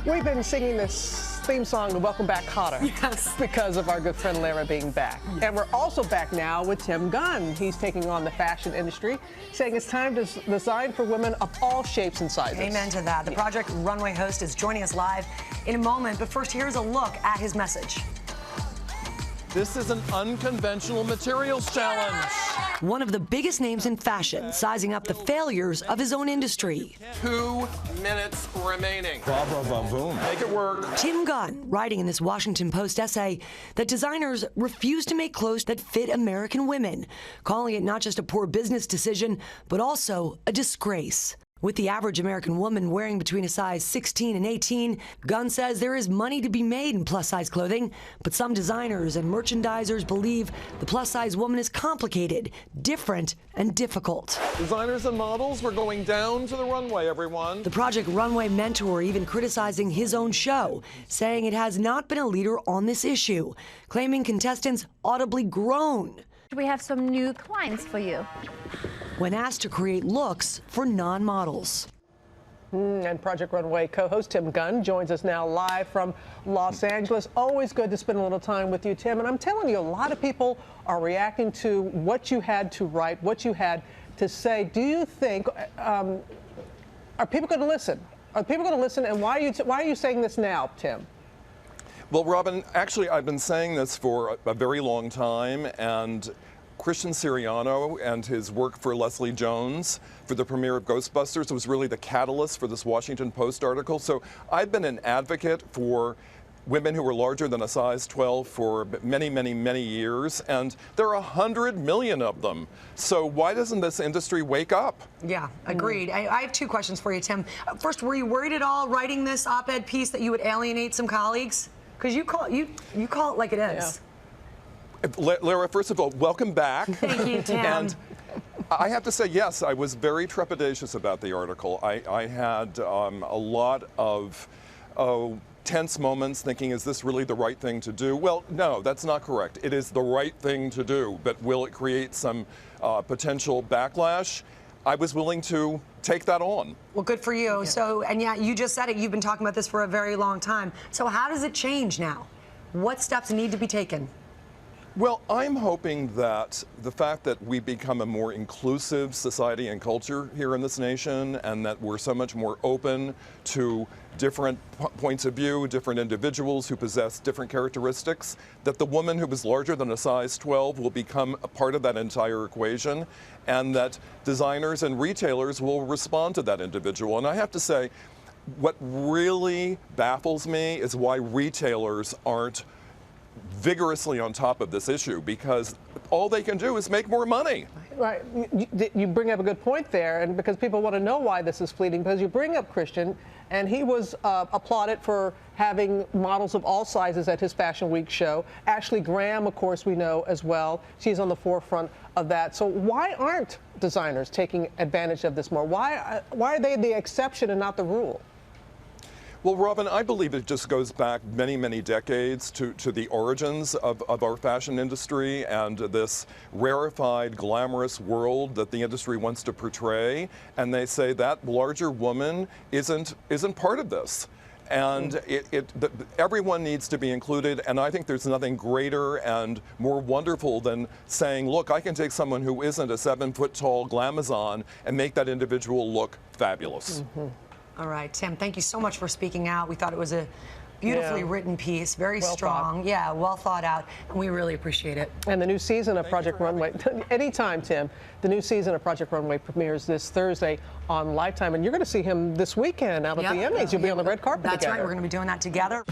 We've been singing this theme song to welcome back Cotter. Yes. Because of our good friend Lara being back. Yes. And we're also back now with Tim Gunn. He's taking on the fashion industry, saying it's time to design for women of all shapes and sizes. Amen to that. The Project Runway host is joining us live in a moment, but first here's a look at his message. This is an unconventional materials challenge. One of the biggest names in fashion, sizing up the failures of his own industry. 2 minutes remaining. Boom. Make it work. Tim Gunn, writing in this Washington Post essay that designers refuse to make clothes that fit American women, calling it not just a poor business decision, but also a disgrace. With the average American woman wearing between a size 16 and 18, Gunn says there is money to be made in plus-size clothing, but some designers and merchandisers believe the plus-size woman is complicated, different, and difficult. Designers and models, we're going down to the runway, everyone. The Project Runway mentor even criticizing his own show, saying it has not been a leader on this issue, claiming contestants audibly groan. We have some new clients for you. When asked to create looks for non-models. And Project Runway co-host Tim Gunn joins us now live from Los Angeles. Always good to spend a little time with you, Tim. And I'm telling you, a lot of people are reacting to what you had to write, what you had to say. Do you think, are people going to listen? Are people going to listen? And why are you saying this now, Tim? Well, Robin, actually, I've been saying this for a very long time, and Christian Siriano and his work for Leslie Jones for the premiere of Ghostbusters was really the catalyst for this Washington Post article. So I've been an advocate for women who were larger than a size 12 for many, many, many years, and there are 100 million of them. So why doesn't this industry wake up? Yeah, agreed. I have two questions for you, Tim. First, were you worried at all writing this op-ed piece that you would alienate some colleagues? Because you call it like it is. Yeah. Lara, first of all, welcome back. Thank you, Tim. And I have to say, yes, I was very trepidatious about the article. I had a lot of tense moments thinking, is this really the right thing to do? Well, no, that's not correct. It is the right thing to do, but will it create some potential backlash? I was willing to take that on. Well, good for you. Yeah. So, and yeah, you just said it. You've been talking about this for a very long time. So how does it change now? What steps need to be taken? Well, I'm hoping that the fact that we become a more inclusive society and culture here in this nation, and that we're so much more open to different points of view, different individuals who possess different characteristics, that the woman who is larger than a size 12 will become a part of that entire equation, and that designers and retailers will respond to that individual. And I have to say, what really baffles me is why retailers aren't vigorously on top of this issue, because all they can do is make more money. Right. You bring up a good point there, and because people want to know why this is fleeting, because you bring up Christian, and he was applauded for having models of all sizes at his Fashion Week show. Ashley Graham, of course, we know as well. She's on the forefront of that. So why aren't designers taking advantage of this more? Why are they the exception and not the rule? Well, Robin, I believe it just goes back many, many decades to the origins of our fashion industry and this rarefied, glamorous world that the industry wants to portray. And they say that larger woman isn't part of this. And everyone needs to be included, and I think there's nothing greater and more wonderful than saying, look, I can take someone who isn't a 7-foot-tall glamazon and make that individual look fabulous. Mm-hmm. All right, Tim, thank you so much for speaking out. We thought it was a beautifully written piece, very well strong. Thought. Yeah, well thought out, and we really appreciate it. And the new season of Project Runway, anytime, Tim, the new season of Project Runway premieres this Thursday on Lifetime, and you're going to see him this weekend out at the Emmys. You'll be on the red carpet together. That's right, we're going to be doing that together.